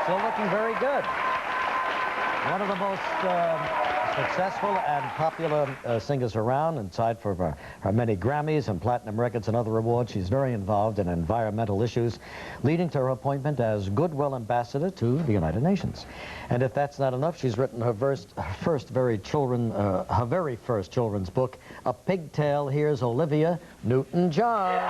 Still looking very good. One of the most successful and popular singers around, and tied for her many Grammys and platinum records and other awards. She's very involved in environmental issues, leading to her appointment as Goodwill Ambassador to the United Nations. And if that's not enough, she's written her very first children's book, A Pigtail. Here's Olivia Newton-John.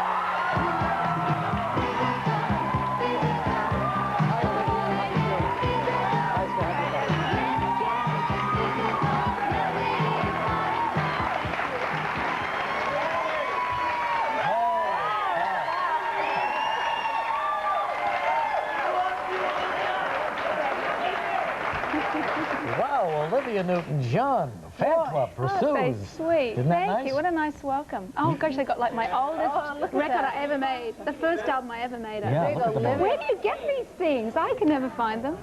Wow, Olivia Newton-John, fan club pursues. Oh, so sweet. Isn't that Thank nice? you. What a nice welcome. Oh gosh, I got like my oldest record I ever made. The first album I ever made. Yeah, look at them all. Where do you get these things? I can never find them.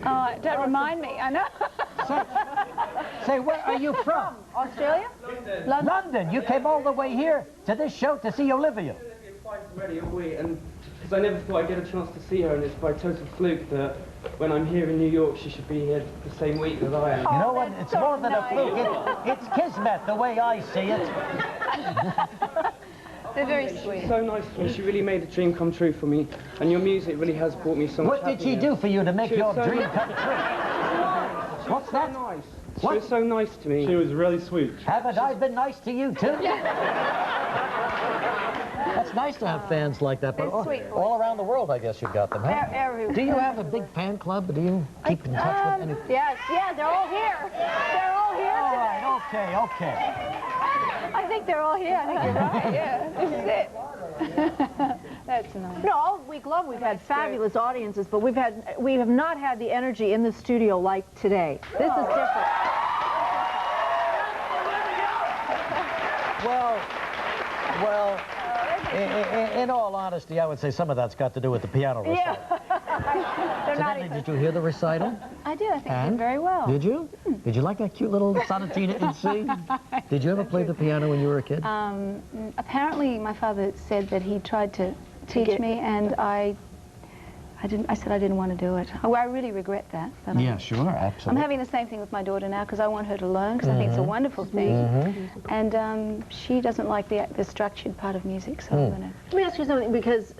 Oh, don't remind me. I know. Say, where are you from? Australia? London. London. You came all the way here to this show to see Olivia. Because I never thought I'd get a chance to see her, and it's by total fluke that when I'm here in New York, she should be here the same week that I am. You know what? It's more than a fluke. It's kismet, the way I see it. They're very sweet. She's so nice to me. She really made a dream come true for me, and your music really has brought me so much What did she do for you to make your dream come true? What's that? So nice. What? She was so nice to me. She was really sweet. Haven't I been nice to you, too? That's nice to have fans like that, but all around the world, I guess you've got them, huh? Do you have a big fan club? Do you keep in touch with any? Yes, yeah, they're all here. They're all here All today. right, okay. I think they're all here. I think you're right, yeah. This is it. That's nice. No, all week long we've had fabulous audiences, but we have not had the energy in the studio like today. This is different. Well, in all honesty, I would say some of that's got to do with the piano recital. They're Did you hear the recital? I did. I think they did very well. Did you? Did you like that cute little sonatina in C? Did you ever play the piano when you were a kid? Apparently, my father said that he tried to teach me, and I said I didn't want to do it. Oh, I really regret that. Yeah, sure, absolutely. I'm having the same thing with my daughter now because I want her to learn because I think it's a wonderful thing. And she doesn't like the structured part of music, so I'm going to... Let me ask you something, because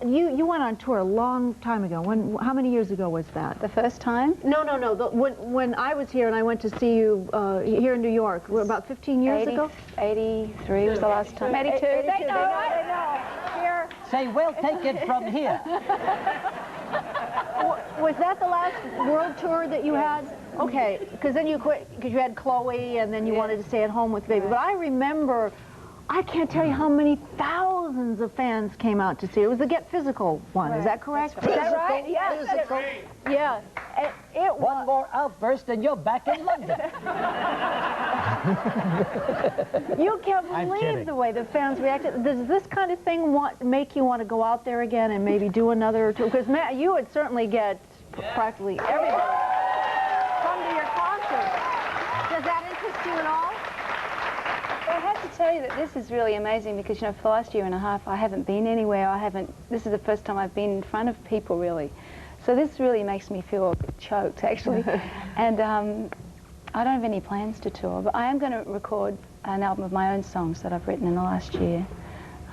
you went on tour a long time ago. How many years ago was that? The first time? No. When I was here and I went to see you here in New York, about 15 years ago? 83 was the last time. 82. They know. Here. Say, we'll take it from here. Was that the last world tour that you had? Okay, because then you quit, because you had Chloe, and then you wanted to stay at home with the baby. But I remember, I can't tell you how many thousands of fans came out to see it. It was the Get Physical one, is that correct? Right. Is that right? Yes. Physical. Yeah. It was. One more outburst and you're back in London. You can't believe the way the fans reacted. Does this kind of thing make you want to go out there again and maybe do another tour? Because Matt, you would certainly get practically everybody come to your concert. Does that interest you at all? Well, I have to tell you that this is really amazing because, you know, for the last year and a half I haven't been anywhere. This is the first time I've been in front of people, really. So this really makes me feel a bit choked, actually. And I don't have any plans to tour, but I am going to record an album of my own songs that I've written in the last year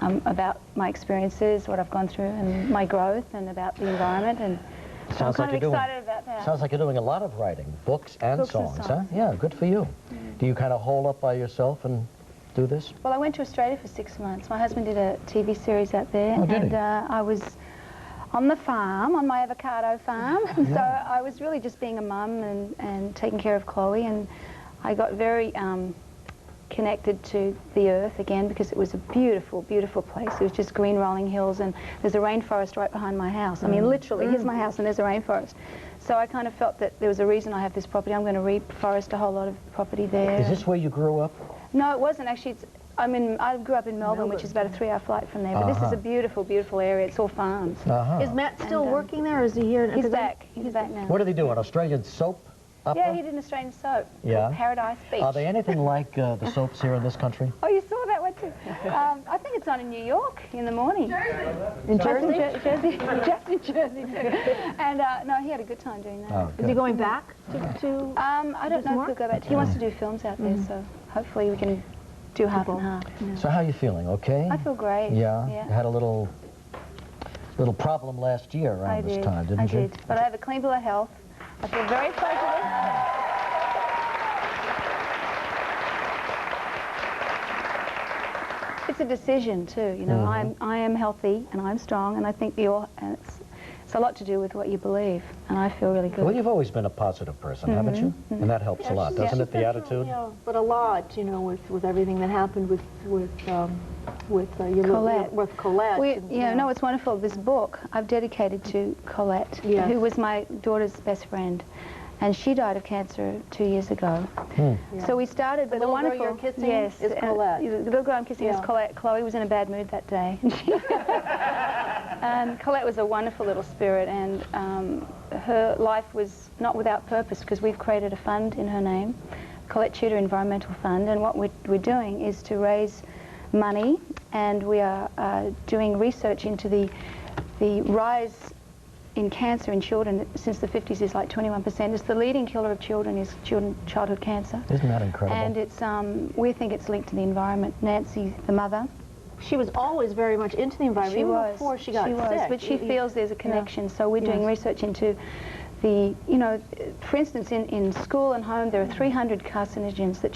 about my experiences, what I've gone through, and my growth, and about the environment. And so I'm kind of excited about that. Sounds like you're doing a lot of writing, books and songs, huh? Yeah, good for you. Do you kind of hole up by yourself and do this? Well, I went to Australia for 6 months. My husband did a TV series out there, and I was on the farm, on my avocado farm. So I was really just being a mum and taking care of Chloe, and I got very connected to the earth again because it was a beautiful, beautiful place. It was just green rolling hills, and there's a rainforest right behind my house. I mean, literally, here's my house and there's a rainforest. So I kind of felt that there was a reason I have this property. I'm going to reforest a whole lot of property there. Is this where you grew up? No, it wasn't actually. I grew up in Melbourne, which is about a 3-hour flight from there. But this is a beautiful, beautiful area. It's all farms. Is Matt still working there, or is he here? He's back. He's back now. What do they do, an Australian soap? opera? Yeah, he did an Australian soap Yeah. called Paradise Beach. Are they anything like the soaps here in this country? Oh, you saw that one too? I think it's on in New York in the morning. In Jersey? Jersey. Just in Jersey too. And no, he had a good time doing that. Oh, Is good. he going back to I don't know more? if he'll go back. He wants to do films out there, so hopefully we can do half and half. Yeah. So how are you feeling? Okay? I feel great. Yeah? You had a little problem last year around this time, didn't you? I did. But I have a clean bill of health. I feel very positive. It's a decision too, you know. I am healthy and I'm strong, and I think and it's a lot to do with what you believe, and I feel really good. Well, you've always been a positive person, haven't you? And that helps a lot, doesn't it? The attitude. Yeah, but a lot, you know, with everything that happened with Colette. With Colette. No, it's wonderful. This book I've dedicated to Colette, who was my daughter's best friend. And she died of cancer 2 years ago. So we started with the a wonderful... girl you're kissing is Colette. The little girl I'm kissing is Colette. Chloe was in a bad mood that day. And Colette was a wonderful little spirit, and her life was not without purpose, because we've created a fund in her name, Colette Tudor Environmental Fund, and what we're doing is to raise money, and we are doing research into the rise in cancer in children since the 50s is like 21%. It's the leading killer of children is childhood cancer. Isn't that incredible? And it's we think it's linked to the environment. Nancy, the mother, she was always very much into the environment, even before she got sick. But she feels there's a connection. So we're doing research into the, for instance, in school and home, there are 300 carcinogens that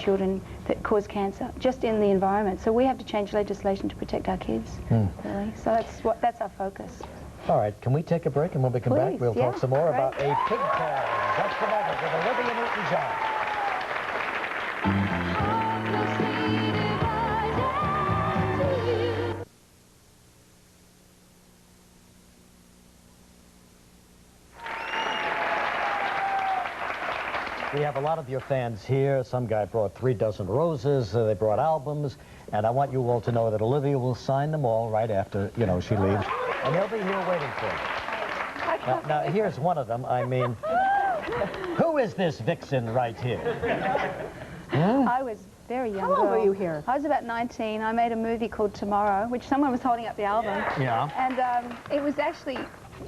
cause cancer, just in the environment. So we have to change legislation to protect our kids, really. So that's our focus. All right, can we take a break, and when we come back, we'll talk some more about a pigtail. Just a moment with Olivia Newton-John. We have a lot of your fans here. Some guy brought 3 dozen roses. They brought albums. And I want you all to know that Olivia will sign them all right after, she leaves. And they'll be here waiting for you. Now, here's one of them. I mean, who is this vixen right here? I was very young. How long were you here? I was about 19. I made a movie called Tomorrow, which someone was holding up the album. Yeah. And it was actually,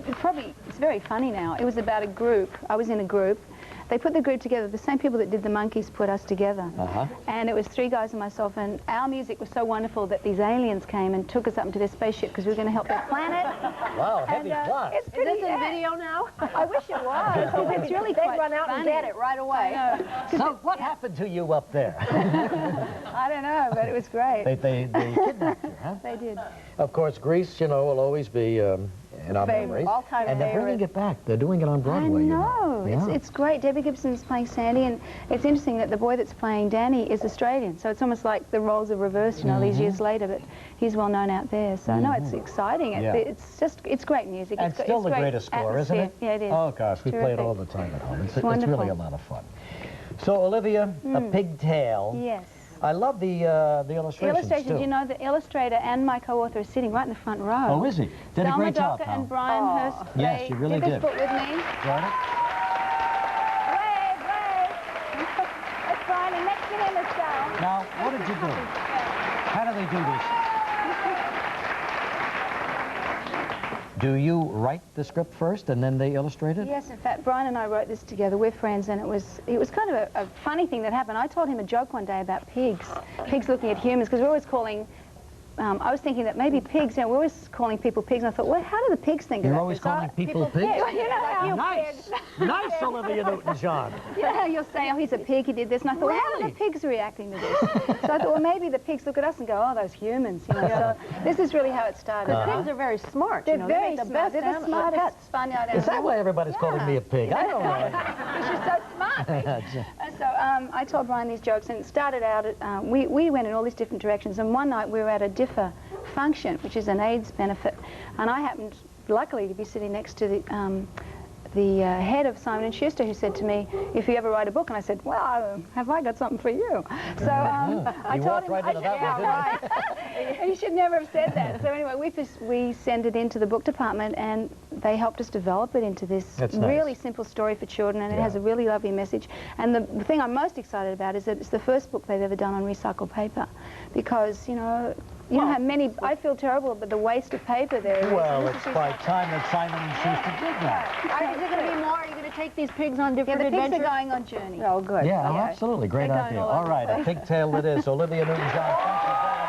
it's very funny now. It was about a group. I was in a group. They put the group together. The same people that did the Monkees put us together. And it was 3 guys and myself, and our music was so wonderful that these aliens came and took us up into their spaceship because we were going to help their planet. Wow, heavy plot. It's pretty, Is this in video now? I wish it was. It's really They'd quite run out funny. and get it right away. So what happened to you up there? I don't know, but it was great. They kidnapped you, huh? They did. Of course, Grease, will always be in our memories. All-time And they're bringing it back. They're doing it on Broadway. I know. Yeah. It's great. Debbie Gibson's playing Sandy, and it's interesting that the boy that's playing Danny is Australian. So it's almost like the roles are reversed, these years later, but he's well known out there. So no, it's exciting. It's great music. And it's still the great greatest score, isn't it? Yeah, it is. Oh, gosh, we play it Terrific. all the time at home. It's wonderful. really a lot of fun. So, Olivia, a pigtail. Yes. I love the illustrations, too. The illustrator and my co-author are sitting right in the front row. Oh, is he? Did a great job, and Brian Hurst. Yes, you really did. did. This book with me. Got it? Wave. That's Brian, and next to him is Sal. Now, what did you do? How do they do this? Do you write the script first and then they illustrate it? Yes, in fact, Brian and I wrote this together. We're friends, and it was kind of a funny thing that happened. I told him a joke one day about pigs looking at humans, because we're always calling. I was thinking that maybe pigs, we're always calling people pigs, and I thought, well, how do the pigs think of that? You're always calling people pigs? Yeah, Nice! Nice, Olivia Newton-John. You'll say, oh, he's a pig, he did this, and I thought, well, how are the pigs reacting to this? So I thought, well, maybe the pigs look at us and go, oh, those humans, So this is really how it started. Pigs are very smart. They're they very make the smart. best They're the smartest barnyard Is that animals. why everybody's calling me a pig? I don't know. Because you're so smart. And so I told Brian these jokes, and it started out at, we went in all these different directions, and one night we were at a DIFA function, which is an AIDS benefit, and I happened, luckily, to be sitting next to the head of Simon & Schuster, who said to me, if you ever write a book, and I said, well, have I got something for you? So I told him, right into that one, didn't you should never have said that. So anyway, we send it into the book department, and they helped us develop it into this really simple story for children, and it has a really lovely message. And the thing I'm most excited about is that it's the first book they've ever done on recycled paper, because, you know how many, I feel terrible about the waste of paper there is. Well, it's by time that Simon Schuster did that. Is it going to be more? Are you going to take these pigs on different adventures? The pigs are going on journeys. Oh, good. Yeah, absolutely. Great idea. All right, a pigtail it is. Olivia Newton-John, thank you very much.